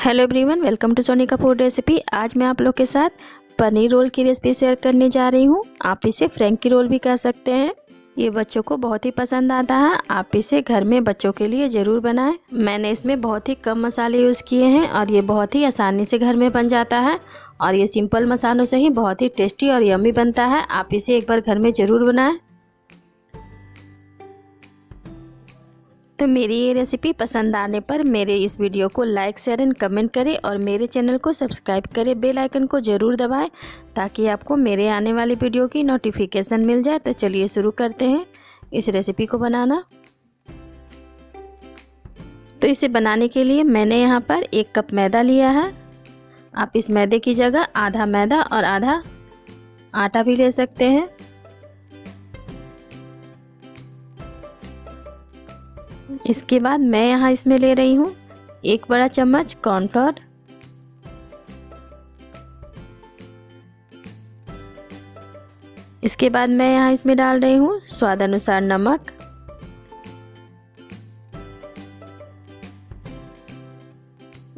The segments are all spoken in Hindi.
Hello everyone, welcome to Sonika food recipe. आज मैं आप लोग के साथ पनीर रोल की रेसिपी शेयर करने जा रही हूँ। आप इसे फ्रैंकी रोल भी कह सकते हैं। ये बच्चों को बहुत ही पसंद आता है। आप इसे घर में बच्चों के लिए ज़रूर बनाएं। मैंने इसमें बहुत ही कम मसाले यूज़ किए हैं और ये बहुत ही आसानी से घर में बन जाता है और ये सिंपल मसालों से ही बहुत ही टेस्टी और यम्मी बनता है। आप इसे एक बार घर में ज़रूर बनाएं। तो मेरी ये रेसिपी पसंद आने पर मेरे इस वीडियो को लाइक शेयर एंड कमेंट करें और मेरे चैनल को सब्सक्राइब करें। बेल आइकन को ज़रूर दबाएं ताकि आपको मेरे आने वाली वीडियो की नोटिफिकेशन मिल जाए। तो चलिए शुरू करते हैं इस रेसिपी को बनाना। तो इसे बनाने के लिए मैंने यहाँ पर 1 कप मैदा लिया है। आप इस मैदे की जगह आधा मैदा और आधा आटा भी ले सकते हैं। इसके बाद मैं यहाँ इसमें ले रही हूँ 1 बड़ा चम्मच कॉर्नफ्लोर, इसके बाद मैं यहाँ इसमें डाल रही हूँ स्वाद अनुसार नमक,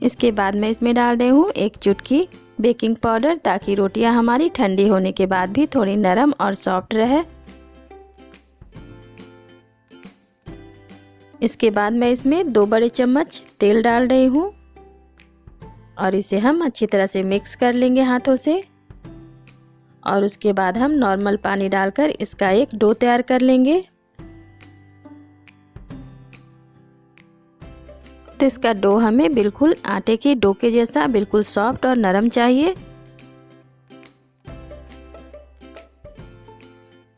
इसके बाद मैं इसमें डाल रही हूँ 1 चुटकी बेकिंग पाउडर ताकि रोटियां हमारी ठंडी होने के बाद भी थोड़ी नरम और सॉफ्ट रहे। इसके बाद मैं इसमें 2 बड़े चम्मच तेल डाल रही हूँ और इसे हम अच्छी तरह से मिक्स कर लेंगे हाथों से और उसके बाद हम नॉर्मल पानी डालकर इसका एक डो तैयार कर लेंगे। तो इसका डो हमें बिल्कुल आटे के डो के जैसा बिल्कुल सॉफ्ट और नरम चाहिए।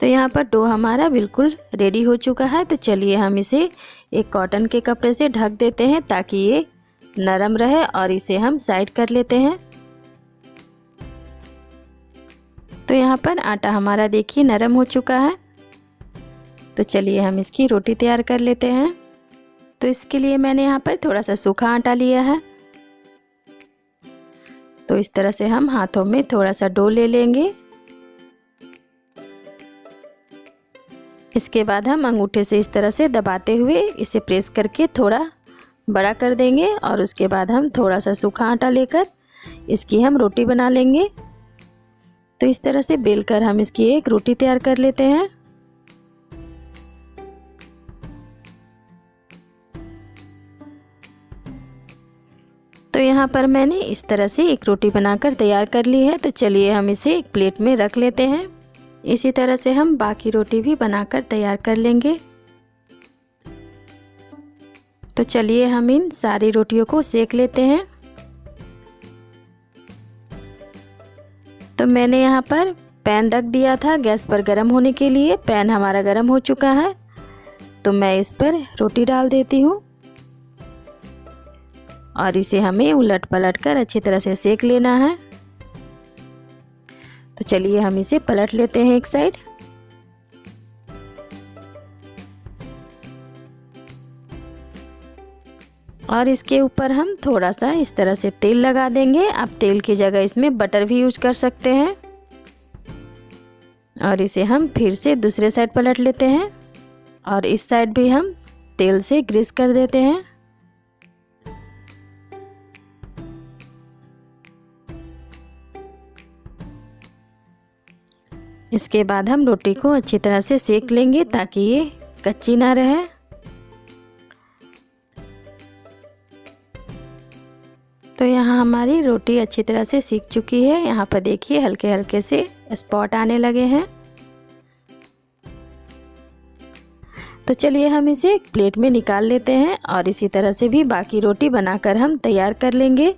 तो यहाँ पर डो हमारा बिल्कुल रेडी हो चुका है। तो चलिए हम इसे एक कॉटन के कपड़े से ढक देते हैं ताकि ये नरम रहे और इसे हम साइड कर लेते हैं। तो यहाँ पर आटा हमारा देखिए नरम हो चुका है। तो चलिए हम इसकी रोटी तैयार कर लेते हैं। तो इसके लिए मैंने यहाँ पर थोड़ा सा सूखा आटा लिया है। तो इस तरह से हम हाथों में थोड़ा सा डो ले लेंगे। इसके बाद हम अंगूठे से इस तरह से दबाते हुए इसे प्रेस करके थोड़ा बड़ा कर देंगे और उसके बाद हम थोड़ा सा सूखा आटा लेकर इसकी हम रोटी बना लेंगे। तो इस तरह से बेलकर हम इसकी एक रोटी तैयार कर लेते हैं। तो यहाँ पर मैंने इस तरह से एक रोटी बनाकर तैयार कर ली है। तो चलिए हम इसे एक प्लेट में रख लेते हैं। इसी तरह से हम बाकी रोटी भी बनाकर तैयार कर लेंगे। तो चलिए हम इन सारी रोटियों को सेक लेते हैं। तो मैंने यहाँ पर पैन रख दिया था गैस पर गर्म होने के लिए। पैन हमारा गर्म हो चुका है। तो मैं इस पर रोटी डाल देती हूँ और इसे हमें उलट पलट कर अच्छी तरह से सेक लेना है। तो चलिए हम इसे पलट लेते हैं एक साइड। और इसके ऊपर हम थोड़ा सा इस तरह से तेल लगा देंगे। आप तेल की जगह इसमें बटर भी यूज कर सकते हैं। और इसे हम फिर से दूसरे साइड पलट लेते हैं और इस साइड भी हम तेल से ग्रीस कर देते हैं। इसके बाद हम रोटी को अच्छी तरह से सेक लेंगे ताकि ये कच्ची ना रहे। तो यहाँ हमारी रोटी अच्छी तरह से सीख चुकी है। यहाँ पर देखिए हल्के हल्के से स्पॉट आने लगे हैं। तो चलिए हम इसे एक प्लेट में निकाल लेते हैं और इसी तरह से भी बाकी रोटी बनाकर हम तैयार कर लेंगे।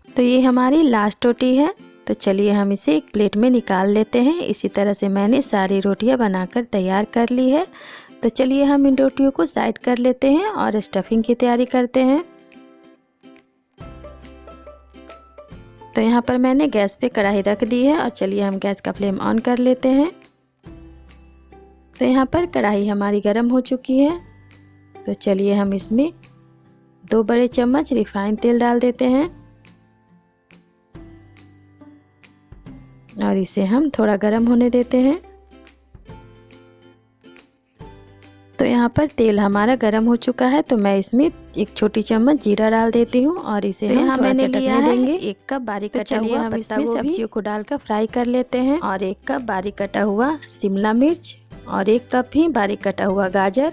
तो ये हमारी लास्ट रोटी है। तो चलिए हम इसे एक प्लेट में निकाल लेते हैं। इसी तरह से मैंने सारी रोटियां बनाकर तैयार कर ली है। तो चलिए हम इन रोटियों को साइड कर लेते हैं और स्टफिंग की तैयारी करते हैं। तो यहाँ पर मैंने गैस पे कढ़ाई रख दी है और चलिए हम गैस का फ्लेम ऑन कर लेते हैं। तो यहाँ पर कढ़ाई हमारी गर्म हो चुकी है। तो चलिए हम इसमें 2 बड़े चम्मच रिफाइंड तेल डाल देते हैं और इसे हम थोड़ा गर्म होने देते हैं। तो यहाँ पर तेल हमारा गर्म हो चुका है, तो मैं इसमें 1 छोटी चम्मच जीरा डाल देती हूँ और इसे तो यहाँ मैंने लिया है 1 कप बारीक कटा हुआ हम इसमें सब्जियों को डालकर फ्राई कर लेते हैं। और 1 कप बारीक कटा हुआ शिमला मिर्च और 1 कप ही बारीक कटा हुआ गाजर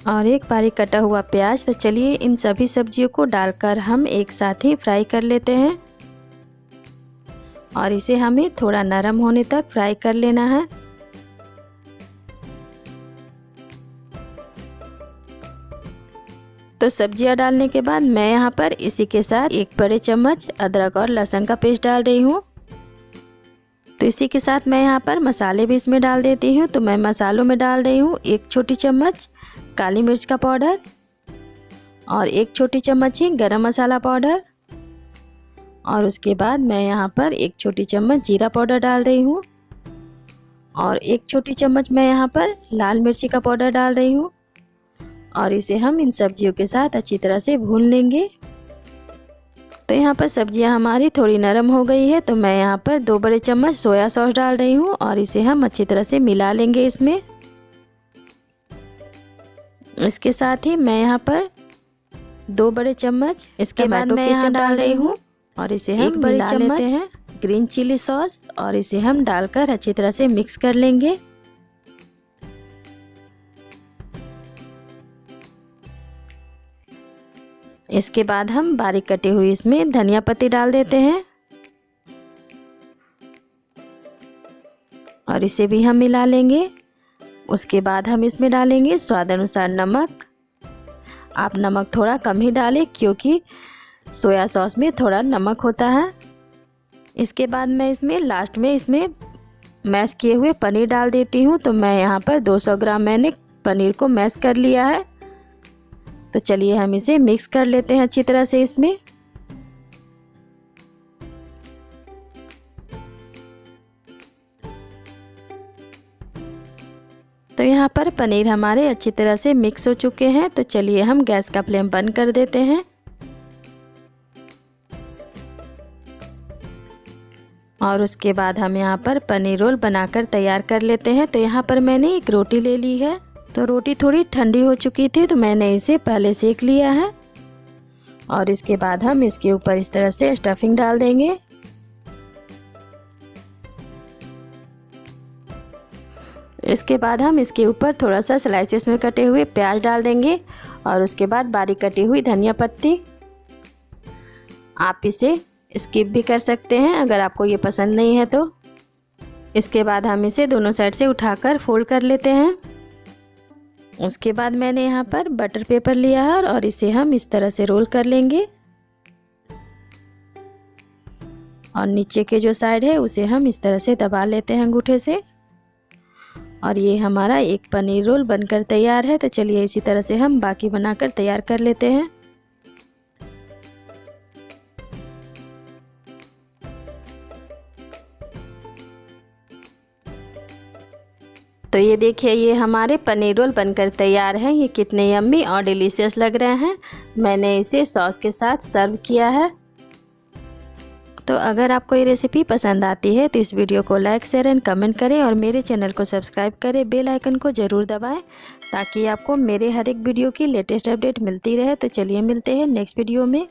और 1 बारीक कटा हुआ प्याज। तो चलिए इन सभी सब्जियों को डालकर हम एक साथ ही फ्राई कर लेते हैं और इसे हमें थोड़ा नरम होने तक फ्राई कर लेना है। तो सब्जियां डालने के बाद मैं यहाँ पर इसी के साथ 1 बड़े चम्मच अदरक और लहसुन का पेस्ट डाल रही हूँ। तो इसी के साथ मैं यहाँ पर मसाले भी इसमें डाल देती हूँ। तो मैं मसालों में डाल रही हूँ 1 छोटी चम्मच काली मिर्च का पाउडर और 1 छोटी चम्मच ही गरम मसाला पाउडर और उसके बाद मैं यहाँ पर 1 छोटी चम्मच जीरा पाउडर डाल रही हूँ और 1 छोटी चम्मच मैं यहाँ पर लाल मिर्ची का पाउडर डाल रही हूँ और इसे हम इन सब्जियों के साथ अच्छी तरह से भून लेंगे। तो यहाँ पर सब्जियाँ हमारी थोड़ी नरम हो गई है, तो मैं यहाँ पर 2 बड़े चम्मच सोया सॉस डाल रही हूँ और इसे हम अच्छी तरह से मिला लेंगे इसमें। इसके साथ ही मैं यहाँ पर 2 बड़े चम्मच इसके बाद मैं यहाँ डाल रही हूँ और इसे हम 1 बड़े चम्मच लेते हैं ग्रीन चिली सॉस और इसे हम डालकर अच्छी तरह से मिक्स कर लेंगे। इसके बाद हम बारीक कटी हुई इसमें धनिया पत्ती डाल देते हैं और इसे भी हम मिला लेंगे। उसके बाद हम इसमें डालेंगे स्वाद अनुसार नमक। आप नमक थोड़ा कम ही डालें क्योंकि सोया सॉस में थोड़ा नमक होता है। इसके बाद मैं इसमें लास्ट में इसमें मैश किए हुए पनीर डाल देती हूँ। तो मैं यहाँ पर 200 ग्राम मैंने पनीर को मैश कर लिया है। तो चलिए हम इसे मिक्स कर लेते हैं अच्छी तरह से इसमें। तो यहाँ पर पनीर हमारे अच्छी तरह से मिक्स हो चुके हैं। तो चलिए हम गैस का फ्लेम बंद कर देते हैं और उसके बाद हम यहाँ पर पनीर रोल बनाकर तैयार कर लेते हैं। तो यहाँ पर मैंने 1 रोटी ले ली है। तो रोटी थोड़ी ठंडी हो चुकी थी, तो मैंने इसे पहले सेक लिया है और इसके बाद हम इसके ऊपर इस तरह से स्टफिंग डाल देंगे। इसके बाद हम इसके ऊपर थोड़ा सा स्लाइसेस में कटे हुए प्याज डाल देंगे और उसके बाद बारीक कटी हुई धनिया पत्ती। आप इसे स्किप भी कर सकते हैं अगर आपको ये पसंद नहीं है तो। इसके बाद हम इसे दोनों साइड से उठाकर फोल्ड कर लेते हैं। उसके बाद मैंने यहाँ पर बटर पेपर लिया है और इसे हम इस तरह से रोल कर लेंगे और नीचे के जो साइड है उसे हम इस तरह से दबा लेते हैं अंगूठे से और ये हमारा एक पनीर रोल बनकर तैयार है। तो चलिए इसी तरह से हम बाकी बनाकर तैयार कर लेते हैं। तो ये देखिए ये हमारे पनीर रोल बनकर तैयार हैं। ये कितने यम्मी और डिलीशियस लग रहे हैं। मैंने इसे सॉस के साथ सर्व किया है। तो अगर आपको ये रेसिपी पसंद आती है तो इस वीडियो को लाइक शेयर एंड कमेंट करें और मेरे चैनल को सब्सक्राइब करें। बेल आइकन को ज़रूर दबाएं ताकि आपको मेरे हर एक वीडियो की लेटेस्ट अपडेट मिलती रहे। तो चलिए मिलते हैं नेक्स्ट वीडियो में।